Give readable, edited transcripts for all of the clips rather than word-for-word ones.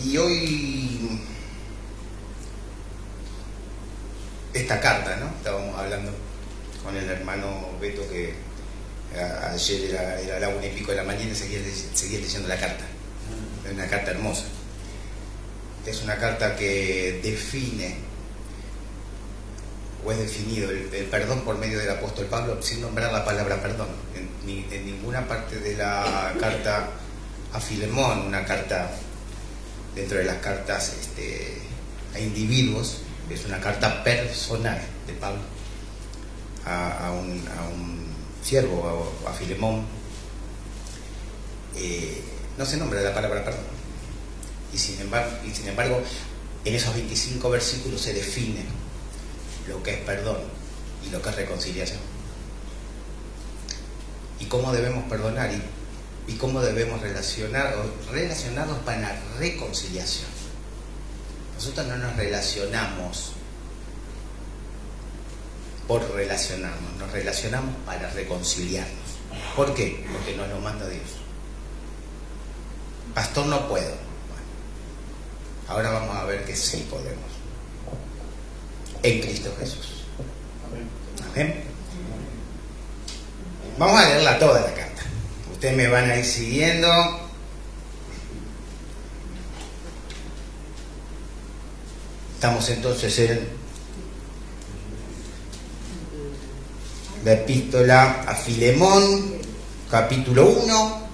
Y hoy, esta carta, ¿no? Estábamos hablando con el hermano Beto que ayer era la 1:00 de la mañana y seguía leyendo la carta. Es una carta hermosa. Es una carta que define, o es definido, el perdón por medio del apóstol Pablo, sin nombrar la palabra perdón. En ninguna parte de la carta a Filemón, una carta dentro de las cartas a individuos, es una carta personal de Pablo a un siervo, a Filemón. No se nombra la palabra perdón. Y sin embargo, en esos 25 versículos se define lo que es perdón y lo que es reconciliación. Y cómo debemos perdonar y cómo debemos relacionarnos para la reconciliación. Nosotros no nos relacionamos por relacionarnos, nos relacionamos para reconciliarnos. ¿Por qué? Porque nos lo manda Dios. Pastor, no puedo. Ahora vamos a ver que sí podemos. En Cristo Jesús. Amén. Vamos a leerla toda la carta. Ustedes me van a ir siguiendo. Estamos entonces en la epístola a Filemón, capítulo 1,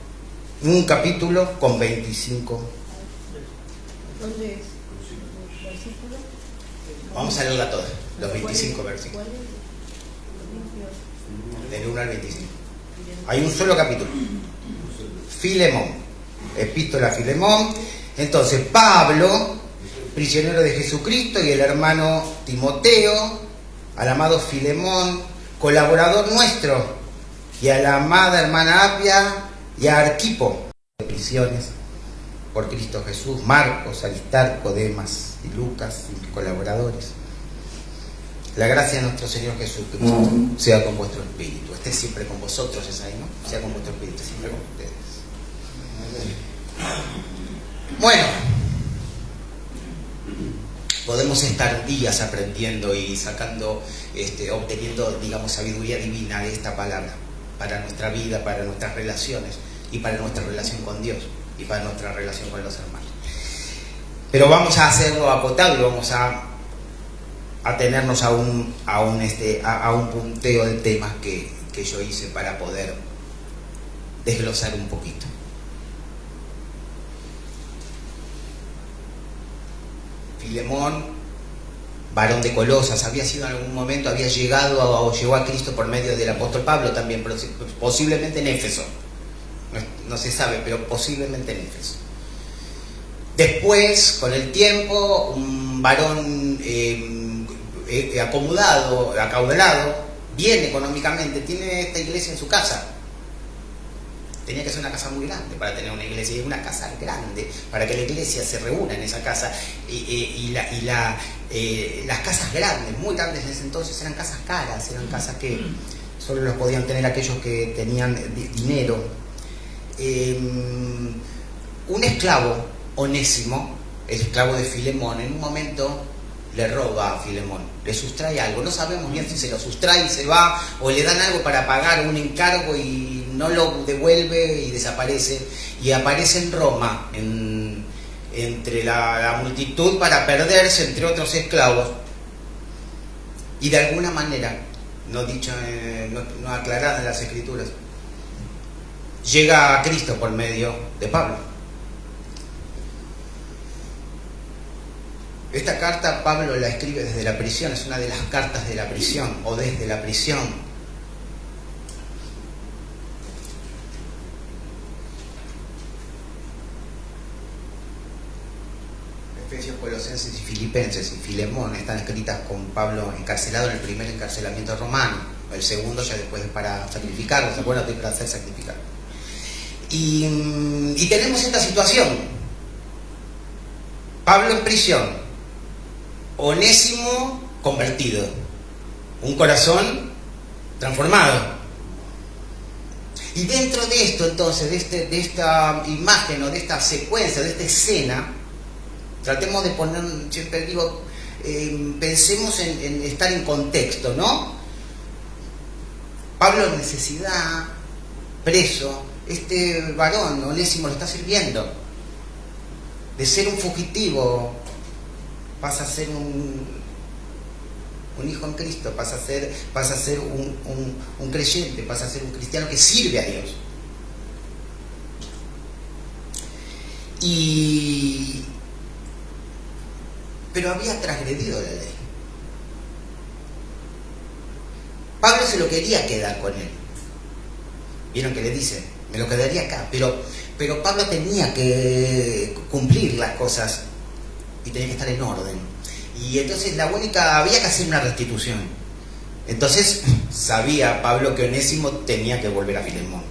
un capítulo con 25. ¿Dónde es? ¿Versículo? Vamos a leerla toda, los 25 versículos. Del 1 al 25. Hay un solo capítulo. Filemón, epístola a Filemón. Entonces, Pablo, prisionero de Jesucristo, y el hermano Timoteo, al amado Filemón, colaborador nuestro, y a la amada hermana Apia y a Arquipo, de prisiones por Cristo Jesús, Marcos, Aristarco, Demas y Lucas, mis colaboradores. La gracia de nuestro Señor Jesucristo sea con vuestro espíritu. Esté siempre con vosotros, es ahí, ¿no? Sea con vuestro espíritu, siempre con ustedes. Bueno, podemos estar días aprendiendo y sacando, obteniendo, digamos, sabiduría divina de esta palabra para nuestra vida, para nuestras relaciones y para nuestra relación con Dios y para nuestra relación con los hermanos. Pero vamos a hacerlo acotado y vamos a atenernos a un punteo de temas que yo hice para poder desglosar un poquito. Filemón, varón de Colosas, había sido en algún momento, llegó a Cristo por medio del apóstol Pablo también, pero posiblemente en Éfeso. No se sabe, pero posiblemente en Éfeso. Después, con el tiempo, un varón acaudalado, bien económicamente, tiene esta iglesia en su casa. Tenía que ser una casa muy grande para tener una iglesia, y una casa grande para que la iglesia se reúna en esa casa. Las casas grandes, muy grandes en ese entonces, eran casas caras, eran casas que solo los podían tener aquellos que tenían dinero. Un esclavo, Onésimo, el esclavo de Filemón, en un momento le roba a Filemón, le sustrae algo. No sabemos bien si se lo sustrae y se va, o le dan algo para pagar un encargo y no lo devuelve y desaparece, y aparece en Roma entre la multitud para perderse entre otros esclavos, y de alguna manera, no aclarada en las escrituras, llega a Cristo por medio de Pablo. Esta carta Pablo la escribe desde la prisión, es una de las cartas de la prisión, o desde la prisión. Efesios, Colosenses y Filipenses y Filemón están escritas con Pablo encarcelado en el primer encarcelamiento romano, el segundo ya después para sacrificarlo, ¿se acuerdan? Para hacer sacrificar. Y tenemos esta situación: Pablo en prisión, Onésimo convertido, un corazón transformado. Y dentro de esto, entonces, de esta imagen o de esta secuencia, de esta escena, Tratemos de poner, siempre digo, pensemos en estar en contexto, ¿no? Pablo en necesidad, preso, este varón, Onésimo, lo está sirviendo. De ser un fugitivo, pasa a ser un hijo en Cristo, pasa a ser un creyente, pasa a ser un cristiano que sirve a Dios. Pero había transgredido la ley. Pablo se lo quería quedar con él. Vieron que le dice, me lo quedaría acá, pero Pablo tenía que cumplir las cosas y tenía que estar en orden. Y entonces había que hacer una restitución. Entonces sabía Pablo que Onésimo tenía que volver a Filemón.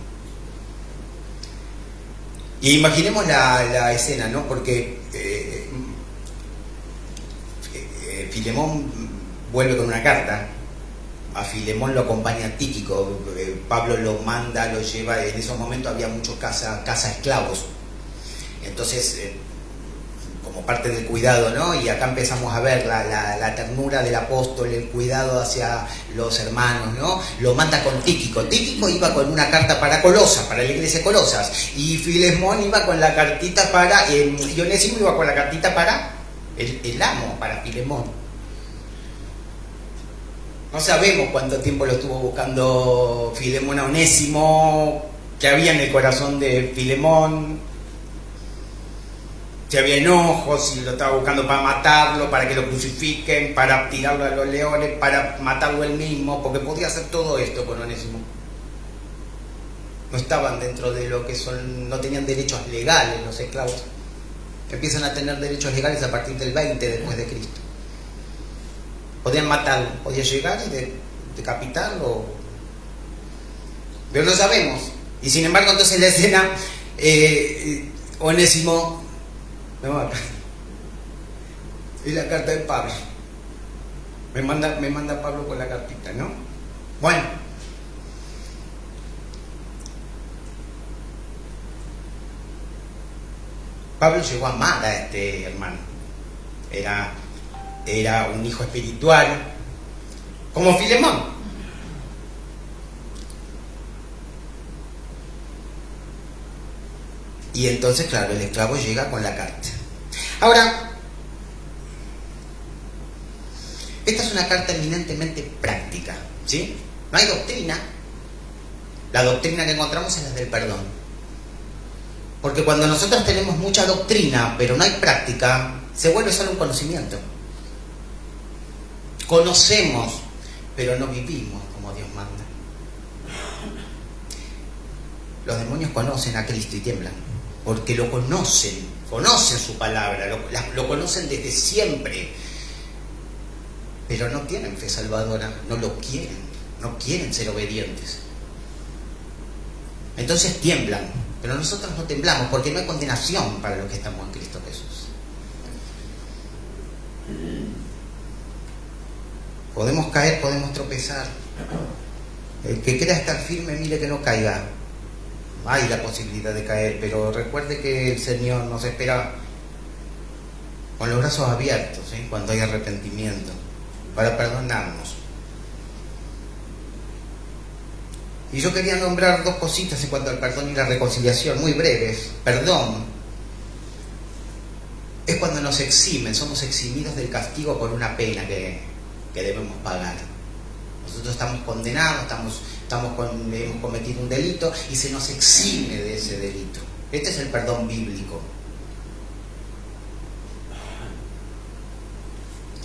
Y imaginemos la escena, ¿no? Porque Filemón vuelve con una carta. A Filemón lo acompaña Tíquico. Pablo lo manda, lo lleva. En esos momentos había muchos caza esclavos. Entonces, como parte del cuidado, ¿no? Y acá empezamos a ver la ternura del apóstol, el cuidado hacia los hermanos, ¿no? Lo manda con Tíquico. Tíquico iba con una carta para Colosas, para la iglesia de Colosas, y Filemón iba con la cartita para, y Onésimo iba con la cartita para el amo, para Filemón. No sabemos cuánto tiempo lo estuvo buscando Filemón a Onésimo, qué había en el corazón de Filemón, si había enojos, si lo estaba buscando para matarlo, para que lo crucifiquen, para tirarlo a los leones, para matarlo él mismo, porque podía hacer todo esto con Onésimo. No estaban dentro de lo que son, no tenían derechos legales los esclavos. Empiezan a tener derechos legales a partir del 20 después de Cristo. Podían matarlo, podía llegar y decapitarlo, pero no sabemos. Y sin embargo, entonces en la escena, Onésimo, no, es la carta de Pablo. Me manda Pablo con la cartita, ¿no? Bueno, Pablo llegó a amar a este hermano. Era un hijo espiritual, como Filemón. Y entonces, claro, el esclavo llega con la carta. Ahora, esta es una carta eminentemente práctica, ¿sí? No hay doctrina. La doctrina que encontramos es la del perdón. Porque cuando nosotros tenemos mucha doctrina, pero no hay práctica, se vuelve solo un conocimiento. Conocemos, pero no vivimos como Dios manda. Los demonios conocen a Cristo y tiemblan, porque lo conocen su palabra, lo conocen desde siempre, pero no tienen fe salvadora, no lo quieren, no quieren ser obedientes. Entonces tiemblan, pero nosotros no temblamos, porque no hay condenación para los que estamos en Cristo Jesús. Podemos caer, podemos tropezar. El que crea estar firme, mire que no caiga. Hay la posibilidad de caer, pero recuerde que el Señor nos espera con los brazos abiertos, ¿sí? Cuando hay arrepentimiento, para perdonarnos. Y yo quería nombrar dos cositas en cuanto al perdón y la reconciliación, muy breves. Perdón es cuando nos eximen, somos eximidos del castigo por una pena que debemos pagar. Nosotros estamos condenados, hemos cometido un delito y se nos exime de ese delito. Este es el perdón bíblico.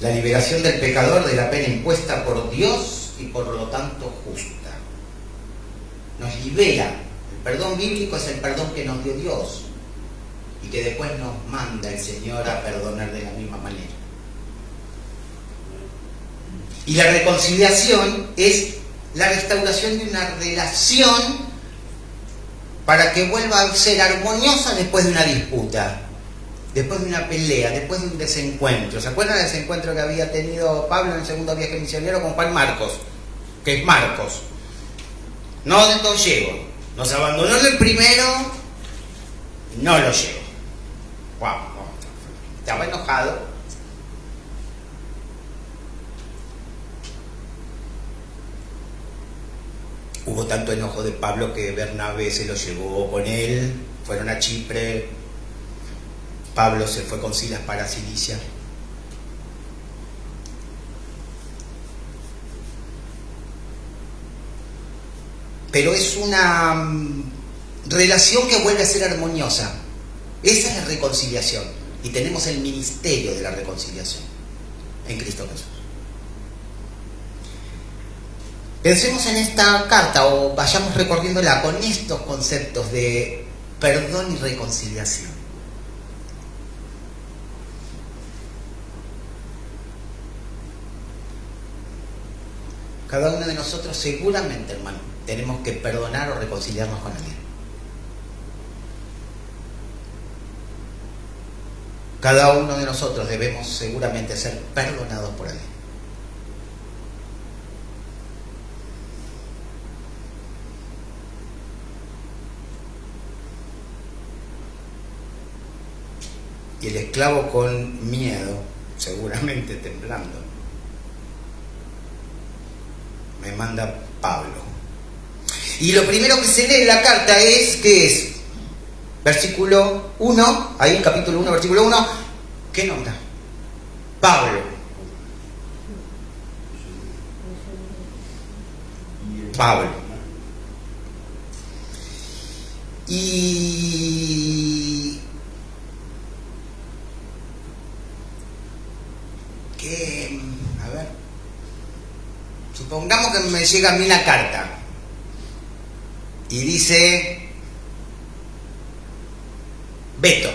La liberación del pecador de la pena impuesta por Dios y por lo tanto justa. Nos libera. El perdón bíblico es el perdón que nos dio Dios y que después nos manda el Señor a perdonar de la misma manera. Y la reconciliación es la restauración de una relación para que vuelva a ser armoniosa después de una disputa, después de una pelea, después de un desencuentro. ¿Se acuerdan del desencuentro que había tenido Pablo en el segundo viaje misionero con Juan Marcos? Que es Marcos. No llego. Nos abandonó en el primero, no lo llevo. Wow. estaba enojado. Hubo tanto enojo de Pablo que Bernabé se lo llevó con él, fueron a Chipre, Pablo se fue con Silas para Cilicia. Pero es una relación que vuelve a ser armoniosa. Esa es la reconciliación. Y tenemos el ministerio de la reconciliación en Cristo Jesús. Pensemos en esta carta o vayamos recorriéndola con estos conceptos de perdón y reconciliación. Cada uno de nosotros seguramente, hermano, tenemos que perdonar o reconciliarnos con alguien. Cada uno de nosotros debemos seguramente ser perdonados por alguien. Y el esclavo con miedo, seguramente temblando, me manda Pablo. Y lo primero que se lee en la carta es, ¿qué es? Versículo 1, ahí en capítulo 1, versículo 1, ¿qué nombra? Pablo. Pablo. Y que, a ver, supongamos que me llega a mí la carta y dice Beto,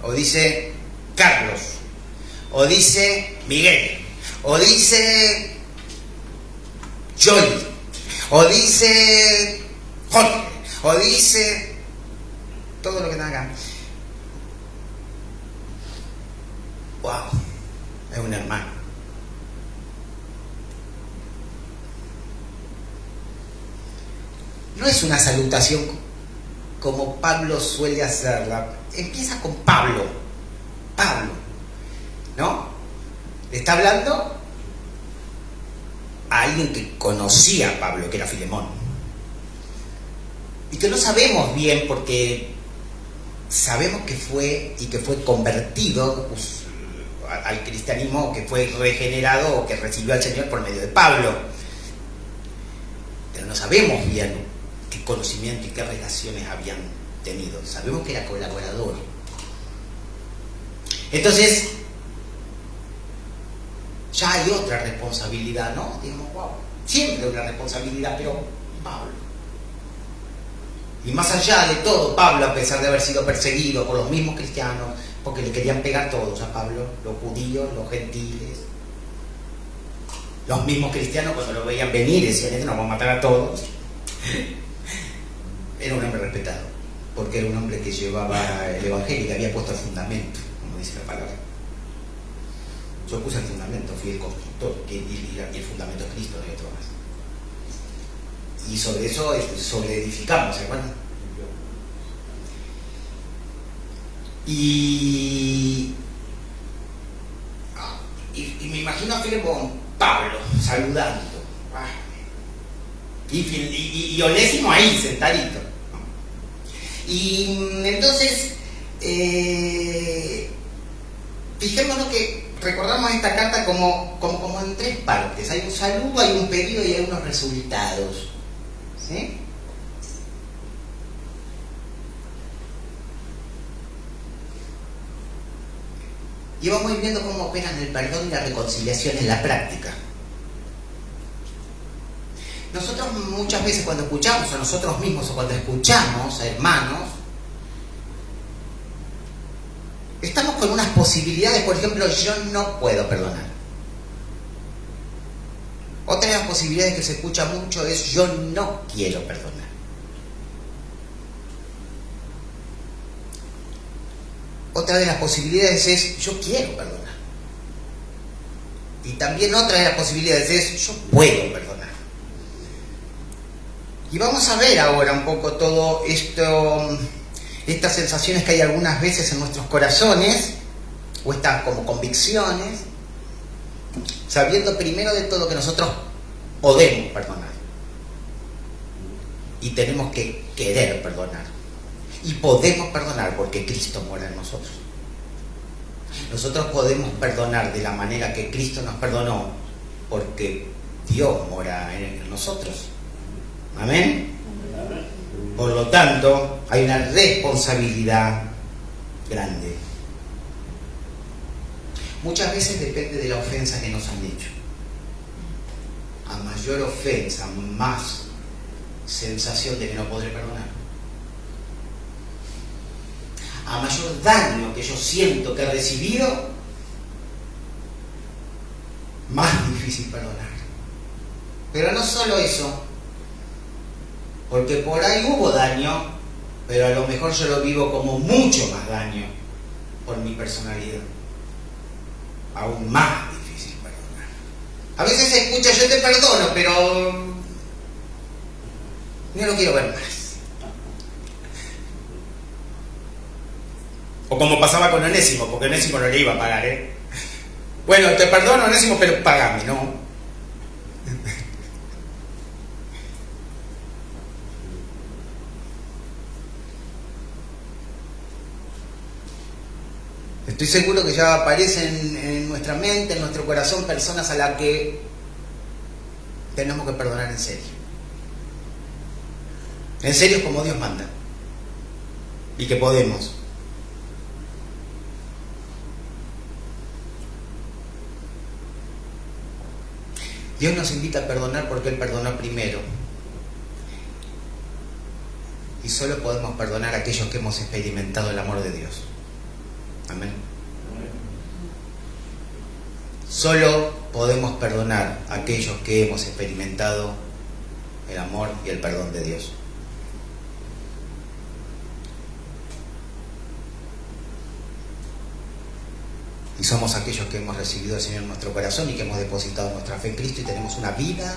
o dice Carlos, o dice Miguel, o dice Joy, o dice Jorge, o dice todo lo que tenga acá. Wow, es un hermano. No es una salutación como Pablo suele hacerla. Empieza con Pablo, ¿no? Le está hablando a alguien que conocía a Pablo, que era Filemón, y que no sabemos bien porque sabemos que fue convertido al cristianismo, que fue regenerado o que recibió al Señor por medio de Pablo, pero no sabemos bien qué conocimiento y qué relaciones habían tenido. Sabemos que era colaborador. Entonces ya hay otra responsabilidad, ¿no? Digamos, wow, siempre una responsabilidad, pero Pablo. Y más allá de todo, Pablo, a pesar de haber sido perseguido por los mismos cristianos, porque le querían pegar todos a Pablo, los judíos, los gentiles, los mismos cristianos cuando lo veían venir decían, nos vamos a matar a todos. Era un hombre respetado, porque era un hombre que llevaba el evangelio y que había puesto el fundamento, como dice la palabra. Yo puse el fundamento, fui el constructor, y el fundamento es Cristo, no hay otro más. Y sobre eso, sobre edificamos, ¿se acuerdan? Y me imagino a Filemón, Pablo, saludando. Y Onésimo ahí, sentadito. Y entonces, fijémonos que recordamos esta carta como en tres partes. Hay un saludo, hay un pedido y hay unos resultados. ¿Sí? Y vamos a ir viendo cómo operan el perdón y la reconciliación en la práctica. Nosotros muchas veces cuando escuchamos a nosotros mismos o cuando escuchamos a hermanos, estamos con unas posibilidades. Por ejemplo, yo no puedo perdonar. Otra de las posibilidades que se escucha mucho es yo no quiero perdonar. Otra de las posibilidades es yo quiero perdonar. Y también otra de las posibilidades es yo puedo perdonar. Y vamos a ver ahora un poco todo esto, estas sensaciones que hay algunas veces en nuestros corazones, o estas como convicciones, sabiendo primero de todo que nosotros podemos perdonar. Y tenemos que querer perdonar. Y podemos perdonar porque Cristo mora en nosotros. Nosotros podemos perdonar de la manera que Cristo nos perdonó porque Dios mora en nosotros. Amén. Por lo tanto, hay una responsabilidad grande. Muchas veces depende de la ofensa que nos han hecho. A mayor ofensa, más sensación de que no podré perdonar. A mayor daño que yo siento que he recibido, más difícil perdonar. Pero no solo eso, porque por ahí hubo daño, pero a lo mejor yo lo vivo como mucho más daño por mi personalidad. Aún más difícil perdonar. A veces se escucha, yo te perdono, pero no lo quiero ver más. O como pasaba con Onésimo, porque Onésimo no le iba a pagar, ¿eh? Bueno, te perdono, Onésimo, pero págame, ¿no? Estoy seguro que ya aparecen en nuestra mente, en nuestro corazón, personas a las que tenemos que perdonar en serio. En serio como Dios manda. Y que podemos. Dios nos invita a perdonar porque Él perdonó primero. Y solo podemos perdonar a aquellos que hemos experimentado el amor de Dios. Amén. Solo podemos perdonar a aquellos que hemos experimentado el amor y el perdón de Dios. Y somos aquellos que hemos recibido al Señor en nuestro corazón y que hemos depositado nuestra fe en Cristo y tenemos una vida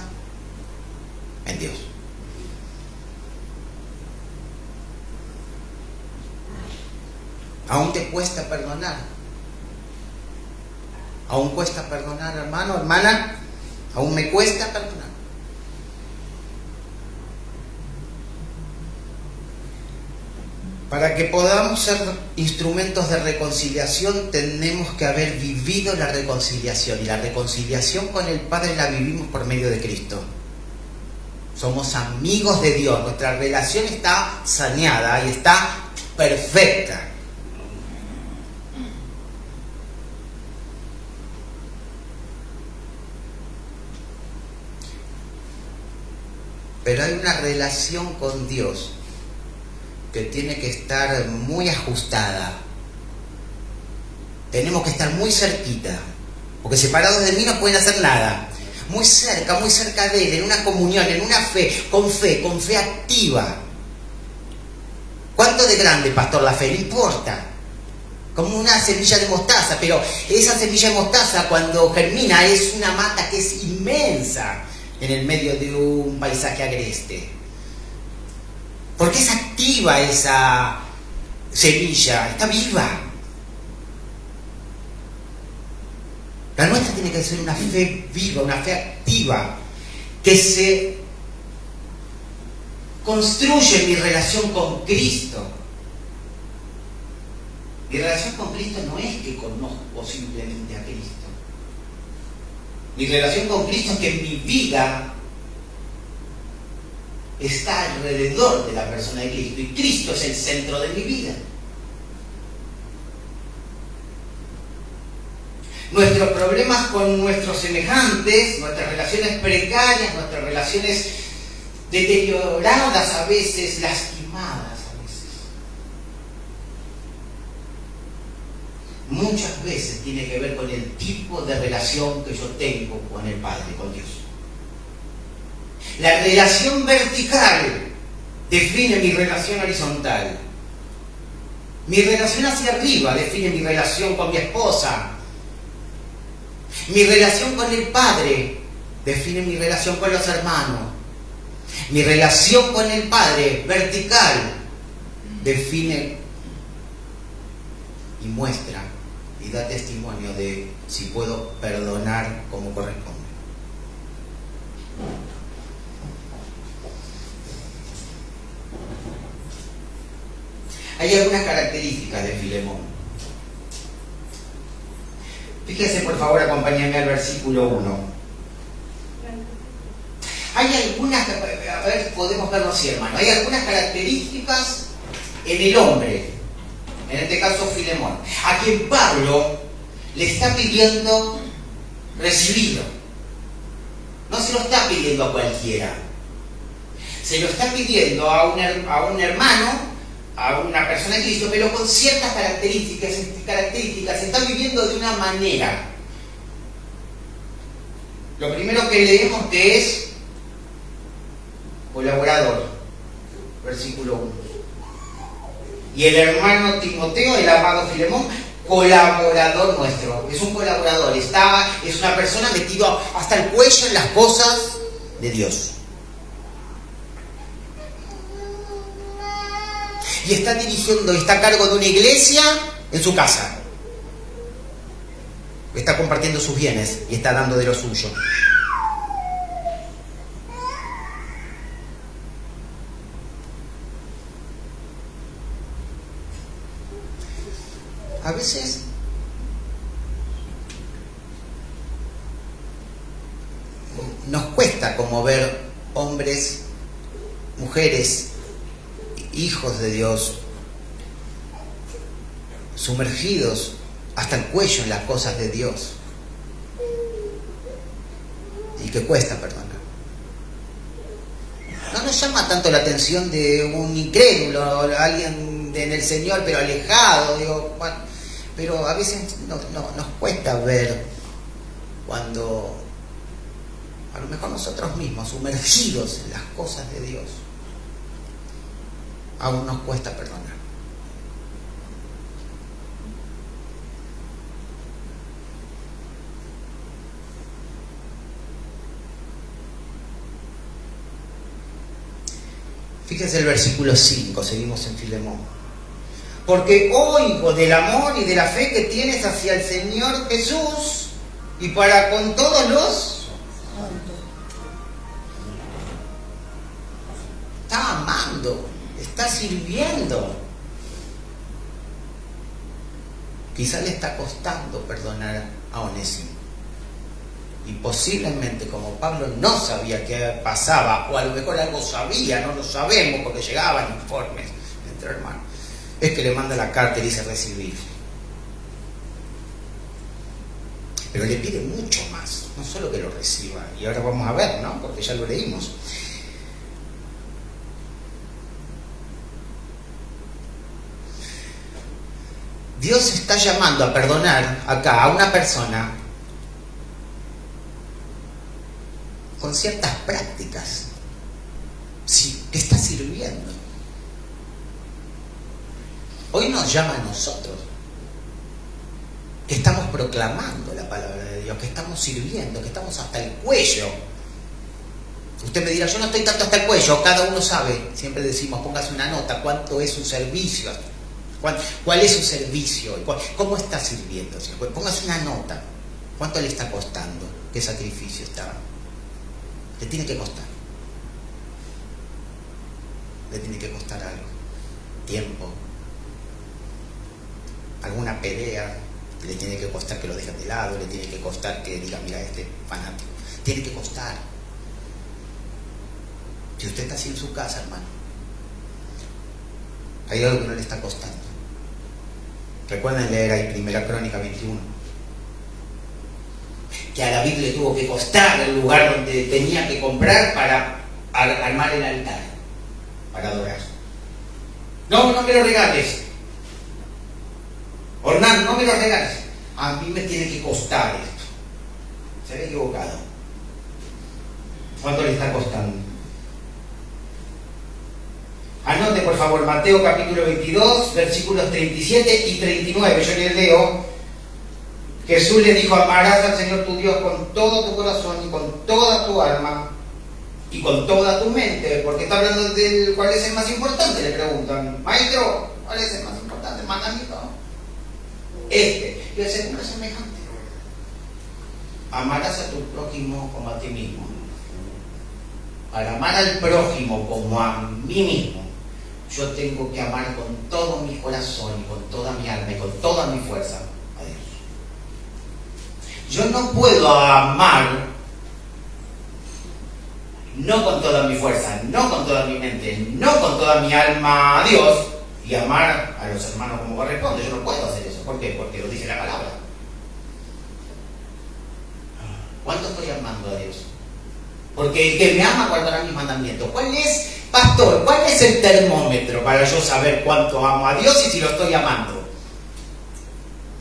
en Dios. ¿Aún te cuesta perdonar? ¿Aún cuesta perdonar, hermano, hermana? ¿Aún me cuesta perdonar? Para que podamos ser instrumentos de reconciliación, tenemos que haber vivido la reconciliación. Y la reconciliación con el Padre la vivimos por medio de Cristo. Somos amigos de Dios. Nuestra relación está saneada y está perfecta. Pero hay una relación con Dios que tiene que estar muy ajustada. Tenemos que estar muy cerquita, porque separados de mí no pueden hacer nada. Muy cerca de Él, en una comunión, en una fe activa. ¿Cuánto de grande, pastor, la fe? No importa. Como una semilla de mostaza, pero esa semilla de mostaza cuando germina es una mata que es inmensa en el medio de un paisaje agreste. Porque es activa esa semilla, está viva. La nuestra tiene que ser una fe viva, una fe activa, que se construye en mi relación con Cristo. Mi relación con Cristo no es que conozco simplemente a Cristo. Mi relación con Cristo es que mi vida está alrededor de la persona de Cristo y Cristo es el centro de mi vida. Nuestros problemas con nuestros semejantes, nuestras relaciones precarias, nuestras relaciones deterioradas a veces, lastimadas a veces, muchas veces tiene que ver con el tipo de relación que yo tengo con el Padre, con Dios. La relación vertical define mi relación horizontal. Mi relación hacia arriba define mi relación con mi esposa. Mi relación con el Padre define mi relación con los hermanos. Mi relación con el Padre vertical define y muestra y da testimonio de si puedo perdonar como corresponde. Hay algunas características de Filemón. Fíjense, por favor, acompáñenme al versículo 1. Hay algunas, a ver, podemos verlo así, hermano. Hay algunas características en el hombre, en este caso Filemón, a quien Pablo le está pidiendo recibirlo. No se lo está pidiendo a cualquiera. Se lo está pidiendo a un hermano, a una persona de Cristo, pero con ciertas características, está viviendo de una manera. Lo primero que leemos que es colaborador, versículo 1. Y el hermano Timoteo, el amado Filemón, colaborador nuestro. Es un colaborador, es una persona metido hasta el cuello en las cosas de Dios. Y está a cargo de una iglesia en su casa. Está compartiendo sus bienes y está dando de lo suyo. A veces nos cuesta como ver hombres, mujeres, hijos de Dios sumergidos hasta el cuello en las cosas de Dios y que cuesta perdonar. No nos llama tanto la atención de un incrédulo, alguien en el Señor pero alejado, bueno, pero a veces nos cuesta ver cuando a lo mejor nosotros mismos sumergidos en las cosas de Dios aún nos cuesta perdonar. Fíjense el versículo 5, seguimos en Filemón. Porque oigo del amor y de la fe que tienes hacia el Señor Jesús y para con todos los... Está amando, está sirviendo. Quizá le está costando perdonar a Onésimo. Y posiblemente, como Pablo no sabía qué pasaba, o a lo mejor algo sabía, no lo sabemos porque llegaban informes entre hermanos, es que le manda la carta y dice recibir. Pero le pide mucho más, no solo que lo reciba. Y ahora vamos a ver, ¿no? Porque ya lo leímos. Dios está llamando a perdonar acá a una persona con ciertas prácticas, sí, que está sirviendo. Hoy nos llama a nosotros, que estamos proclamando la palabra de Dios, que estamos sirviendo, que estamos hasta el cuello. Usted me dirá, yo no estoy tanto hasta el cuello, cada uno sabe, siempre decimos, póngase una nota, cuánto es su servicio, cuál es su servicio, cómo está sirviendo, póngase una nota, cuánto le está costando, qué sacrificio está. Le tiene que costar. Le tiene que costar algo. Tiempo. Alguna pelea. Le tiene que costar que lo dejen de lado. Le tiene que costar que diga, mira, este fanático. Tiene que costar. Si usted está así en su casa, hermano, hay algo que no le está costando. Recuerden leer ahí Primera Crónica 21. Que a David le tuvo que costar el lugar donde tenía que comprar para armar el altar, para adorar. No me lo regales. Ornán, no me lo regales. A mí me tiene que costar esto. Se había equivocado. ¿Cuánto le está costando? Anote por favor Mateo capítulo 22, versículos 37 y 39. Yo les leo. Jesús le dijo, amarás al Señor tu Dios con todo tu corazón y con toda tu alma y con toda tu mente, porque está hablando de cuál es el más importante, le preguntan, maestro, ¿cuál es el más importante? ¿El mandamiento? Este. Y el segundo es semejante. Amarás a tu prójimo como a ti mismo. Para amar al prójimo como a mí mismo, yo tengo que amar con todo mi corazón y con toda mi alma y con toda mi fuerza a Dios. Yo no puedo amar no con toda mi fuerza, no con toda mi mente, no con toda mi alma a Dios y amar a los hermanos como corresponde. Yo no puedo hacer eso. ¿Por qué? Porque lo dice la palabra. ¿Cuánto estoy amando a Dios? Porque el que me ama guardará mis mandamientos. ¿Cuál es, pastor? ¿Cuál es el termómetro para yo saber cuánto amo a Dios y si lo estoy amando?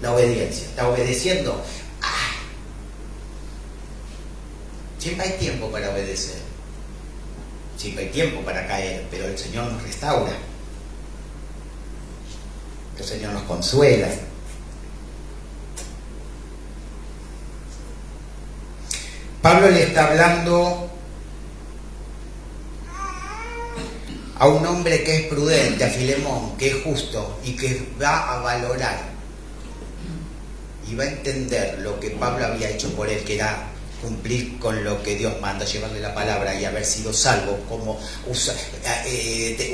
La obediencia. ¿Está obedeciendo? Siempre hay tiempo para obedecer. Siempre hay tiempo para caer, pero el Señor nos restaura. El Señor nos consuela. Pablo le está hablando a un hombre que es prudente, a Filemón, que es justo y que va a valorar y va a entender lo que Pablo había hecho por él, que era cumplir con lo que Dios manda, llevarle la palabra y haber sido salvo, como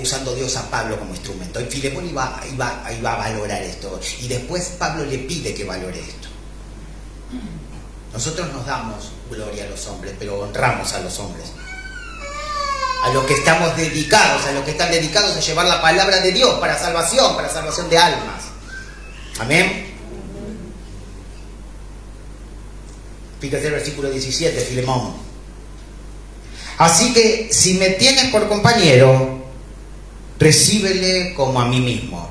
usando Dios a Pablo como instrumento. Y Filemón iba a valorar esto, y después Pablo le pide que valore esto. Nosotros nos damos gloria a los hombres, pero honramos a los hombres, a los que estamos dedicados, a los que están dedicados a llevar la palabra de Dios para salvación de almas. Amén. Fíjate el versículo 17, Filemón. Así que si me tienes por compañero, recíbele como a mí mismo.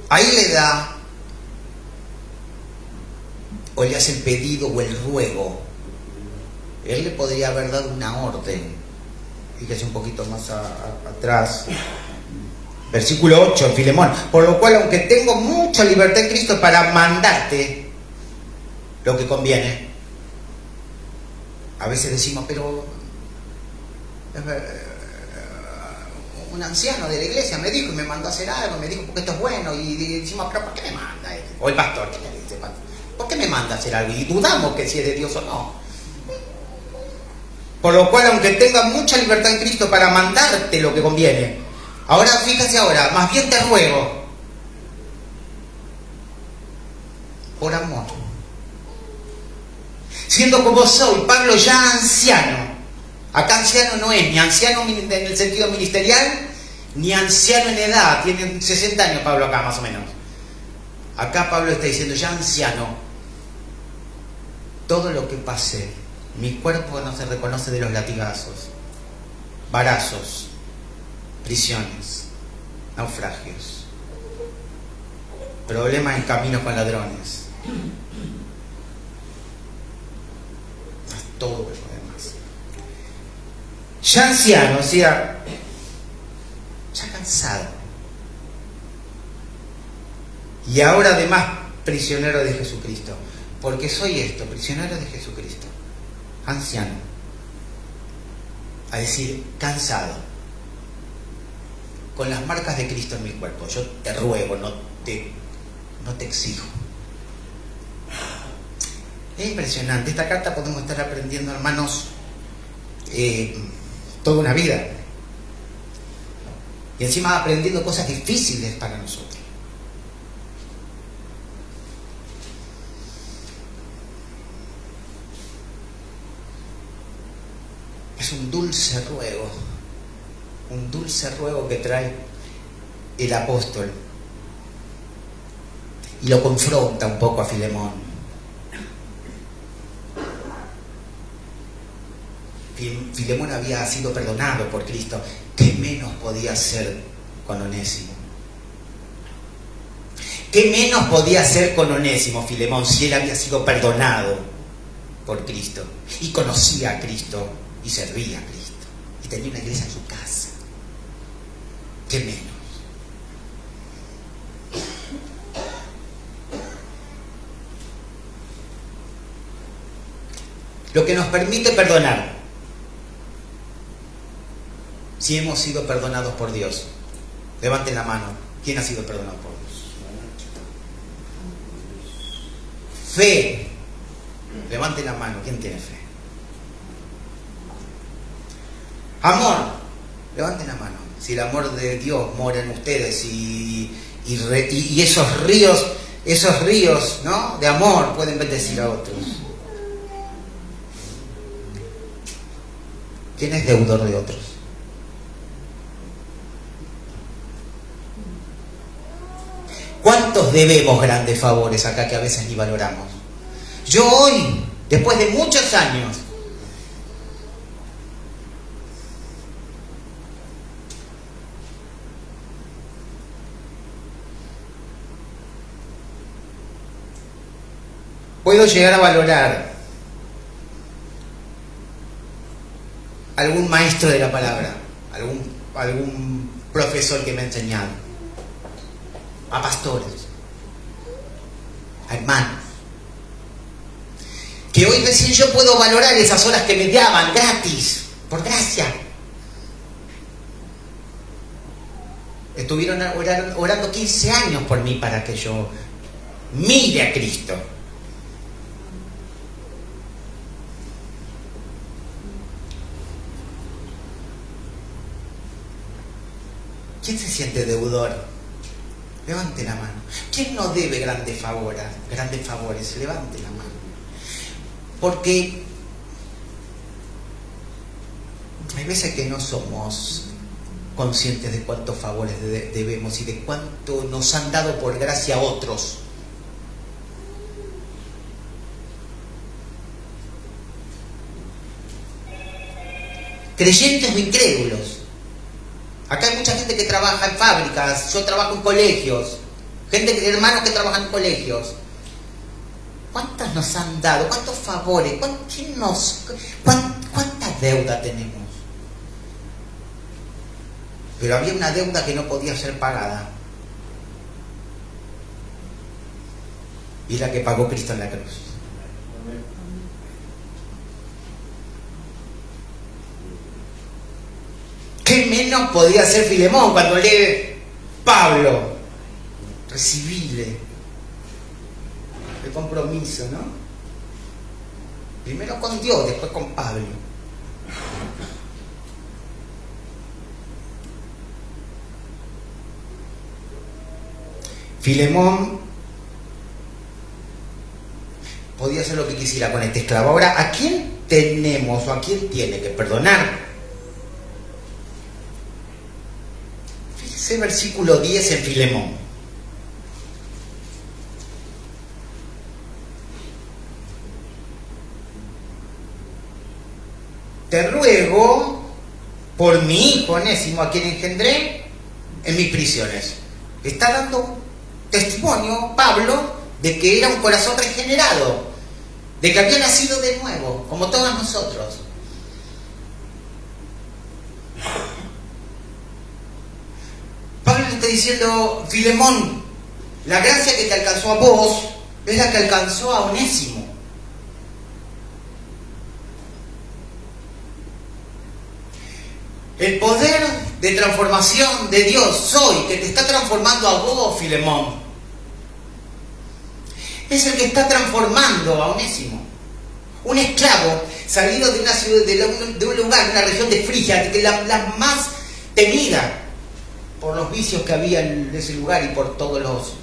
Ahí le da, o le hace el pedido o el ruego. Él le podría haber dado una orden. Fíjese un poquito más atrás. Versículo 8 en Filemón. Por lo cual, aunque tengo mucha libertad en Cristo para mandarte lo que conviene. A veces decimos, pero un anciano de la iglesia me dijo y me mandó a hacer algo, me dijo porque esto es bueno, y decimos, pero ¿por qué me manda? O el pastor, ¿qué le dice? ¿Por qué me manda a hacer algo? Y dudamos que si es de Dios o no. Por lo cual, aunque tenga mucha libertad en Cristo para mandarte lo que conviene, ahora fíjate ahora, más bien te ruego, por amor, siendo como soy, Pablo ya anciano. Acá anciano no es ni anciano en el sentido ministerial, ni anciano en edad. Tiene 60 años Pablo acá, más o menos. Acá Pablo está diciendo, ya anciano, todo lo que pasé, mi cuerpo no se reconoce de los latigazos, varazos, prisiones, naufragios, problemas en caminos con ladrones, todo lo demás. Ya anciano, o sea, ya cansado. Y ahora además prisionero de Jesucristo. Porque soy esto, prisionero de Jesucristo. Anciano. A decir, cansado. Con las marcas de Cristo en mi cuerpo. Yo te ruego, no te exijo. Es impresionante. Esta carta podemos estar aprendiendo, hermanos, toda una vida. Y encima aprendiendo cosas difíciles para nosotros. Es un dulce ruego que trae el apóstol. Y lo confronta un poco a Filemón. Filemón había sido perdonado por Cristo. ¿Qué menos podía hacer con Onésimo? ¿Qué menos podía hacer con Onésimo, Filemón, si él había sido perdonado por Cristo? Y conocía a Cristo y servía a Cristo. Y tenía una iglesia en su casa. ¿Qué menos? Lo que nos permite perdonar si hemos sido perdonados por Dios? Levanten la mano. ¿Quién ha sido perdonado por Dios? Fe. Levanten la mano. ¿Quién tiene fe? Amor. Levanten la mano. Si el amor de Dios mora en ustedes y esos ríos, ¿no?, de amor pueden bendecir a otros. ¿Quién es deudor de otros? ¿Cuántos debemos grandes favores acá que a veces ni valoramos? Yo hoy, después de muchos años, puedo llegar a valorar algún maestro de la palabra, algún profesor que me ha enseñado, a pastores, a hermanos, que hoy recién yo puedo valorar esas horas que me daban gratis, por gracia. Estuvieron orando 15 años por mí para que yo mire a Cristo. ¿Quién se siente deudor? Levante la mano. ¿Quién no debe grandes favores? Levante la mano. Porque hay veces que no somos conscientes de cuántos favores debemos y de cuánto nos han dado por gracia otros. Creyentes o incrédulos. Acá hay mucha gente que trabaja en fábricas, yo trabajo en colegios, hermanos que trabajan en colegios. ¿Cuántas nos han dado? ¿Cuántos favores? ¿Cuántas deudas tenemos? Pero había una deuda que no podía ser pagada. Y la que pagó Cristo en la cruz. ¿Qué menos podía hacer Filemón cuando lee Pablo? Recibirle el compromiso, ¿no? Primero con Dios, después con Pablo. Filemón podía hacer lo que quisiera con este esclavo. Ahora, ¿a quién tenemos o a quién tiene que perdonar? Fíjese versículo 10 en Filemón. Te ruego por mi hijo Onésimo, a quien engendré en mis prisiones. Está dando testimonio Pablo de que era un corazón regenerado, de que había nacido de nuevo, como todos nosotros. Pablo le está diciendo: Filemón, la gracia que te alcanzó a vos es la que alcanzó a Onésimo. El poder de transformación de Dios hoy, que te está transformando a vos, Filemón, es el que está transformando a Onésimo. Un esclavo salido de una ciudad, de un lugar, de una región de Frigia, de la más temida por los vicios que había en ese lugar y por todos los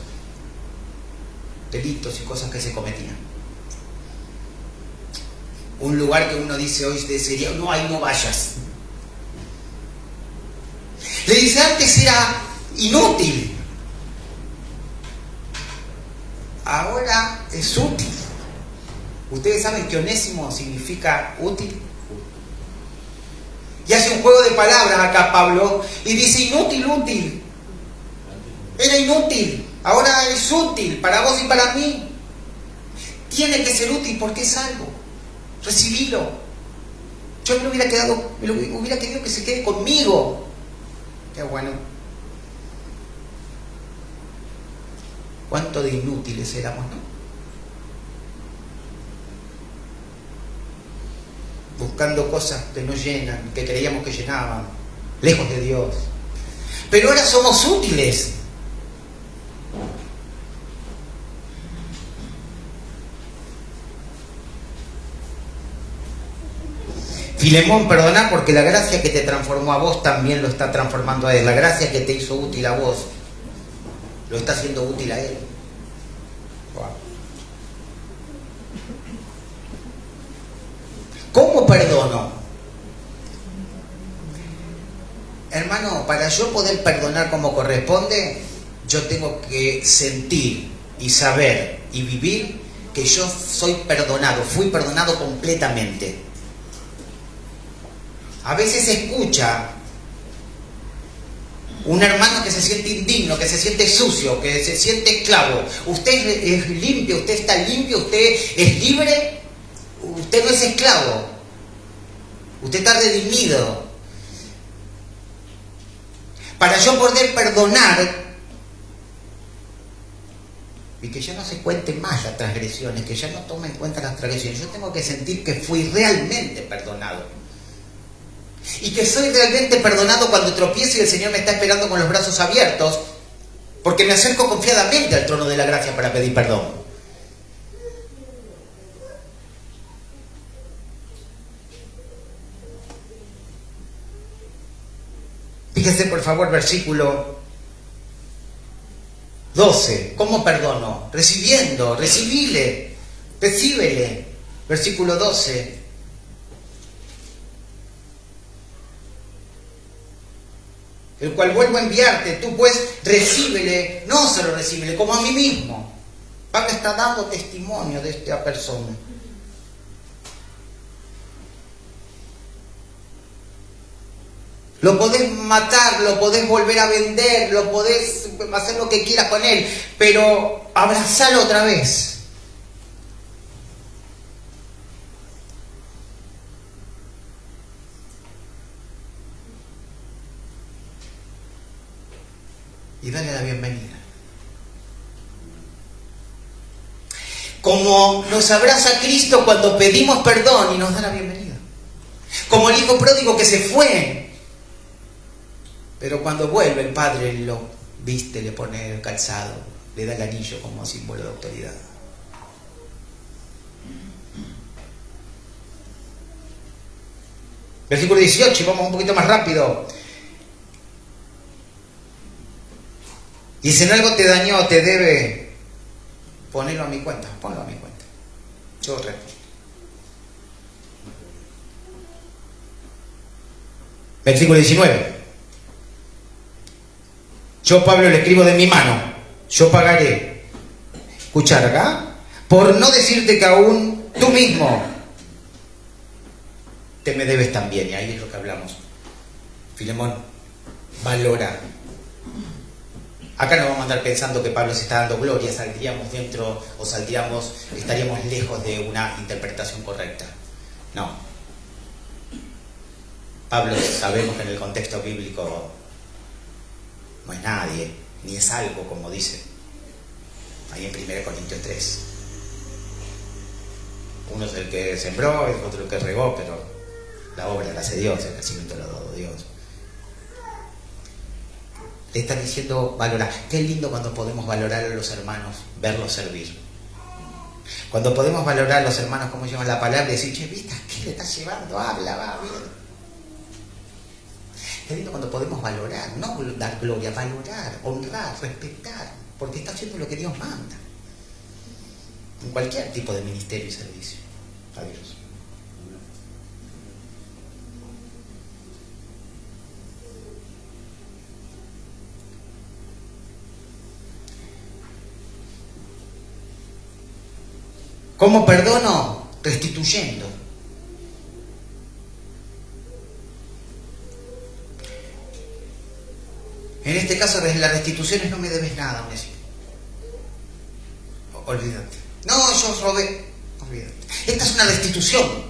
delitos y cosas que se cometían. Un lugar que uno dice hoy sería: no, ahí no vayas. Le dice: antes era inútil, ahora es útil. Ustedes saben que Onésimo significa útil. Y hace un juego de palabras acá Pablo y dice: inútil, útil. Era inútil, ahora es útil para vos y para mí. Tiene que ser útil porque es algo. Recibilo. Yo me hubiera querido que se quede conmigo. Qué bueno. ¿Cuánto de inútiles éramos, no? Buscando cosas que no llenan, que creíamos que llenaban. lejos de Dios. Pero ahora somos útiles. Filemón, perdona, porque la gracia que te transformó a vos también lo está transformando a él. La gracia que te hizo útil a vos lo está haciendo útil a él. Wow. ¿Cómo perdono? Hermano, para yo poder perdonar como corresponde, yo tengo que sentir y saber y vivir que yo soy perdonado, fui perdonado completamente. A veces se escucha un hermano que se siente indigno, que se siente sucio, que se siente esclavo. Usted es limpio, usted está limpio, usted es libre, usted no es esclavo, usted está redimido. Para yo poder perdonar y que ya no se cuenten más las transgresiones, que ya no tome en cuenta las transgresiones, yo tengo que sentir que fui realmente perdonado. Y que soy realmente perdonado cuando tropiezo y el Señor me está esperando con los brazos abiertos, porque me acerco confiadamente al trono de la gracia para pedir perdón. Fíjese por favor versículo 12. ¿Cómo perdono? Recibiendo, recibile. Versículo 12. El cual vuelvo a enviarte, tú pues recíbele, no solo recíbele, como a mí mismo. Pablo está dando testimonio de esta persona. Lo podés matar, lo podés volver a vender, lo podés hacer lo que quieras con él, pero abrazalo otra vez. Y dale la bienvenida. Como nos abraza Cristo cuando pedimos perdón y nos da la bienvenida. Como el hijo pródigo que se fue, pero cuando vuelve el padre lo viste, le pone el calzado, le da el anillo como símbolo de autoridad. Versículo 18, vamos un poquito más rápido. Y si en algo te dañó, te debe, ponlo a mi cuenta. Yo respondo. Versículo 19. Yo, Pablo, le escribo de mi mano. Yo pagaré. Escuchar acá. Por no decirte que aún tú mismo te me debes también. Y ahí es lo que hablamos. Filemón, valora. Acá no vamos a andar pensando que Pablo se está dando gloria, saldríamos dentro o estaríamos lejos de una interpretación correcta. No. Pablo, sabemos que en el contexto bíblico no es nadie, ni es algo, como dice ahí en 1 Corintios 3. Uno es el que sembró, el otro el que regó, pero la obra la hace Dios, el crecimiento lo ha dado Dios. Le está diciendo valorar. Qué lindo cuando podemos valorar a los hermanos, verlos servir. Cuando podemos valorar a los hermanos, como llevan la palabra, y decir, che, ¿viste? ¿Qué le estás llevando? Habla, va, bien. Qué lindo cuando podemos valorar, no dar gloria, valorar, honrar, respetar, porque está haciendo lo que Dios manda. En cualquier tipo de ministerio y servicio. A Dios. ¿Cómo perdono? Restituyendo. En este caso, desde las restituciones no me debes nada, Onésimo. Olvídate. No, yo robé. Olvídate. Esta es una restitución.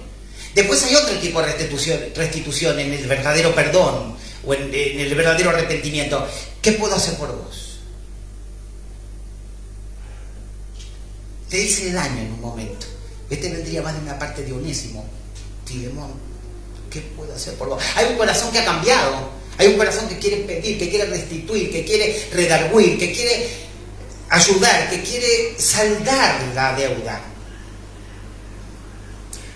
Después hay otro tipo de restitución en el verdadero perdón o en el verdadero arrepentimiento. ¿Qué puedo hacer por vos? Te hice daño en un momento. Este vendría más de una parte de Onésimo. Filemón, ¿qué puedo hacer por vos? Hay un corazón que ha cambiado. Hay un corazón que quiere pedir, que quiere restituir, que quiere redarguir, que quiere ayudar, que quiere saldar la deuda.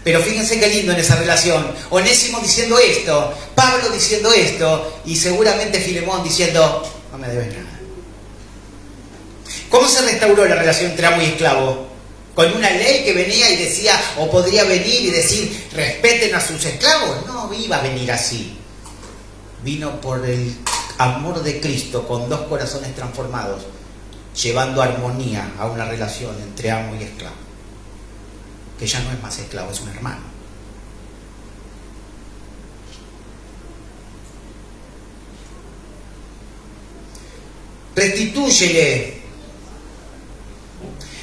Pero fíjense qué lindo en esa relación. Onésimo diciendo esto, Pablo diciendo esto, y seguramente Filemón diciendo, no me debes nada. ¿Cómo se restauró la relación entre amo y esclavo? ¿Con una ley que venía y decía, o podría venir y decir, respeten a sus esclavos? No iba a venir así. Vino por el amor de Cristo, con dos corazones transformados, llevando armonía a una relación entre amo y esclavo. Que ya no es más esclavo, es un hermano. Restitúyele.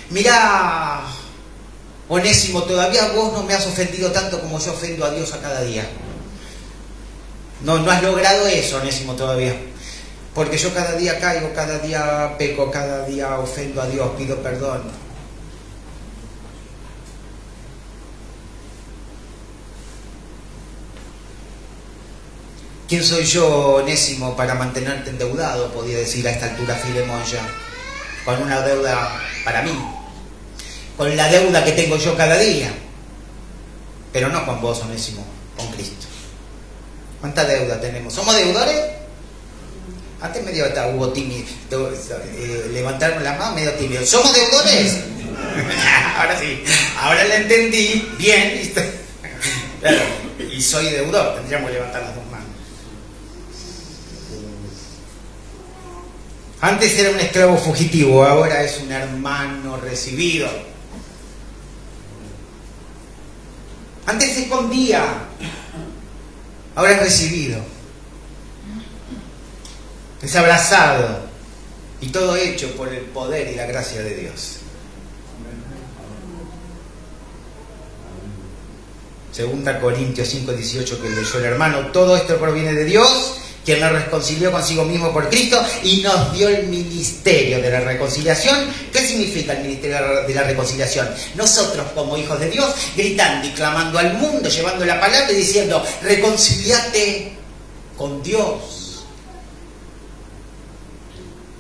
Mirá, Onésimo, todavía vos no me has ofendido tanto como yo ofendo a Dios a cada día. No has logrado eso, Onésimo, todavía. Porque yo cada día caigo, cada día peco, cada día ofendo a Dios, pido perdón. ¿Quién soy yo, Onésimo, para mantenerte endeudado? Podía decir a esta altura Filemón ya. Con una deuda para mí. Con la deuda que tengo yo cada día. Pero no con vos, Onésimo, con Cristo. ¿Cuánta deuda tenemos? ¿Somos deudores? Antes medio hubo tímido. Levantaron las manos medio tímido. ¿Somos deudores? Ahora sí. Ahora la entendí bien. Claro, y soy deudor. Tendríamos que levantar las dos manos. Antes era un esclavo fugitivo, ahora es un hermano recibido. Antes se escondía, ahora es recibido. Es abrazado. Y todo hecho por el poder y la gracia de Dios. Segunda Corintios 5:18 que leyó el hermano. Todo esto proviene de Dios, quien nos reconcilió consigo mismo por Cristo y nos dio el ministerio de la reconciliación. ¿Qué significa el ministerio de la reconciliación? Nosotros, como hijos de Dios, gritando y clamando al mundo, llevando la palabra y diciendo, reconciliate con Dios.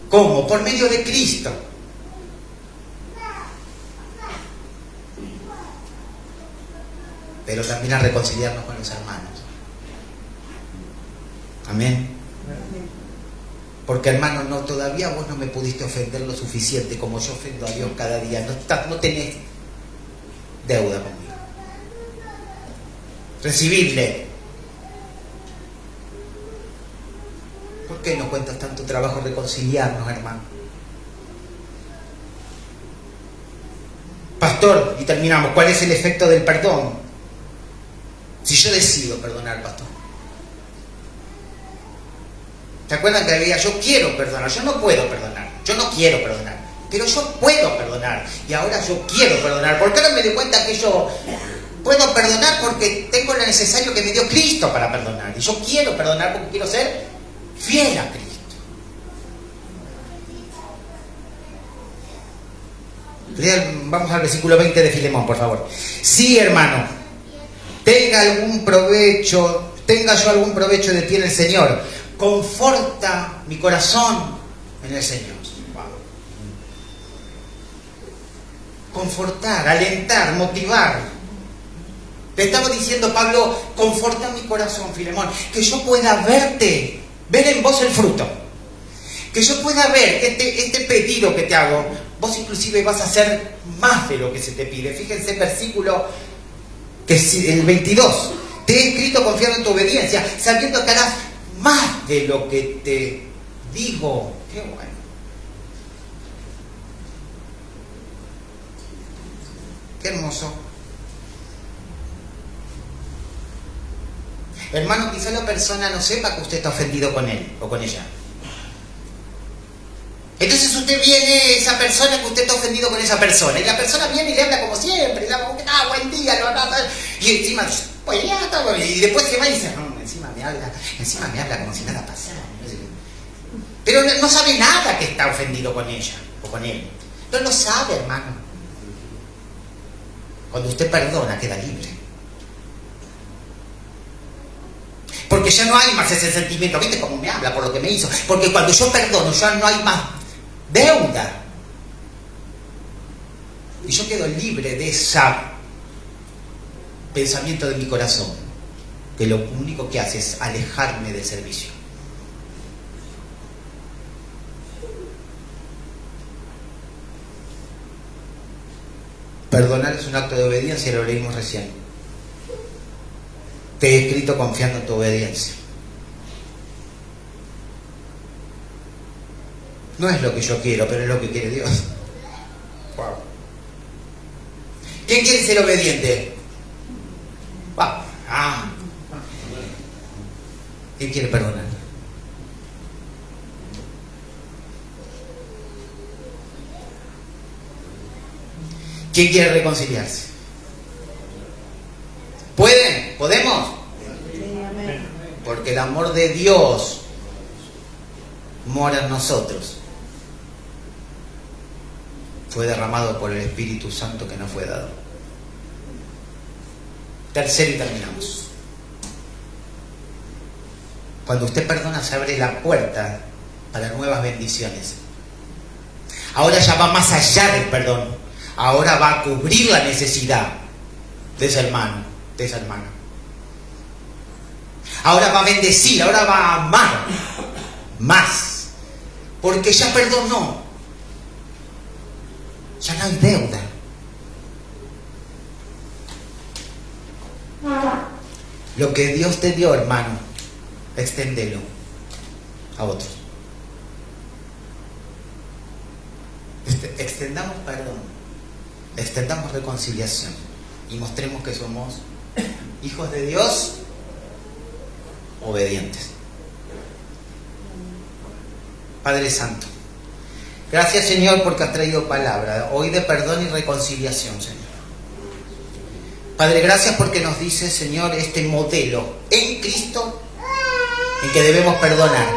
¿Cómo? Por medio de Cristo. Pero también a reconciliarnos con los hermanos. Amén. Porque hermano, no, todavía vos no me pudiste ofender lo suficiente como yo ofendo a Dios cada día. No tenés deuda conmigo. Recibidle. ¿Por qué nos cuentas tanto trabajo reconciliarnos, hermano? Pastor, y terminamos. ¿Cuál es el efecto del perdón? Si yo decido perdonar, pastor. ¿Se acuerdan que había yo quiero perdonar? Yo no puedo perdonar. Yo no quiero perdonar. Pero yo puedo perdonar. Y ahora yo quiero perdonar. Porque ahora me doy cuenta que yo puedo perdonar porque tengo lo necesario que me dio Cristo para perdonar. Y yo quiero perdonar porque quiero ser fiel a Cristo. Vamos al versículo 20 de Filemón, por favor. Sí, hermano, tenga yo algún provecho de ti en el Señor. Conforta mi corazón en el Señor. Confortar, alentar, motivar. Le estaba diciendo Pablo, conforta mi corazón, Filemón, que yo pueda verte, ver en vos el fruto. Que yo pueda ver que este pedido que te hago, vos inclusive vas a hacer más de lo que se te pide. Fíjense el versículo, que es el 22. Te he escrito confiando en tu obediencia, sabiendo que harás más de lo que te digo. Qué bueno. Qué hermoso. Hermano, quizá la persona no sepa que usted está ofendido con él o con ella. Entonces usted viene, esa persona que usted está ofendido con esa persona, y la persona viene y le habla como siempre, le habla como que, buen día, y encima dice, pues ya está, y después se va y dice, encima me habla como si nada pasara. Pero no sabe nada que está ofendido con ella o con él. No lo sabe, hermano. Cuando usted perdona, queda libre. Porque ya no hay más ese sentimiento. ¿Viste cómo me habla por lo que me hizo? Porque cuando yo perdono ya no hay más deuda. Y yo quedo libre de ese pensamiento de mi corazón, que lo único que hace es alejarme del servicio. Perdonar es un acto de obediencia, lo leímos recién. Te he escrito confiando en tu obediencia. No es lo que yo quiero, pero es lo que quiere Dios. Wow. ¿Quién quiere ser obediente? Wow. ¿Quién quiere perdonar? ¿Quién quiere reconciliarse? ¿Pueden? ¿Podemos? Sí, amén. Porque el amor de Dios mora en nosotros. Fue derramado por el Espíritu Santo que nos fue dado. Tercero y terminamos. Cuando usted perdona se abre la puerta para nuevas bendiciones. Ahora ya va más allá del perdón. Ahora va a cubrir la necesidad de ese hermano, de esa hermana. Ahora va a bendecir, ahora va a amar más. Porque ya perdonó. Ya no hay deuda. Lo que Dios te dio, hermano, exténdelo a otros. Extendamos perdón, extendamos reconciliación y mostremos que somos hijos de Dios obedientes. Padre Santo, gracias, Señor, porque has traído palabra hoy de perdón y reconciliación, Señor. Padre, gracias porque nos dice, Señor, este modelo en Cristo en que debemos perdonar.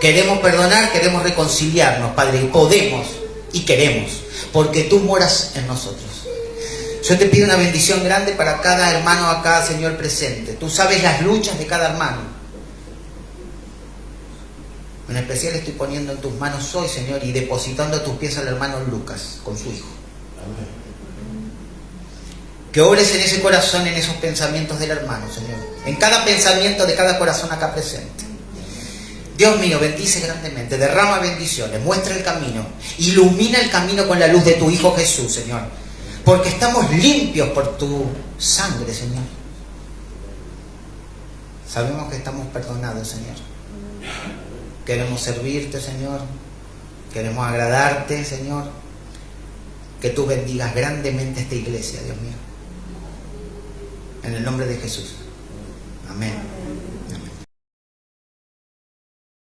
Queremos perdonar, queremos reconciliarnos, Padre, y podemos y queremos, porque tú moras en nosotros. Yo te pido una bendición grande para cada hermano acá, Señor, presente. Tú sabes las luchas de cada hermano. En especial estoy poniendo en tus manos hoy, Señor, y depositando a tus pies al hermano Lucas con su hijo. Amén. Que obres en ese corazón, en esos pensamientos del hermano, Señor. En cada pensamiento de cada corazón acá presente. Dios mío, bendice grandemente, derrama bendiciones, muestra el camino, ilumina el camino con la luz de tu Hijo Jesús, Señor. Porque estamos limpios por tu sangre, Señor. Sabemos que estamos perdonados, Señor. Queremos servirte, Señor. Queremos agradarte, Señor. Que tú bendigas grandemente esta iglesia, Dios mío. En el nombre de Jesús. Amén.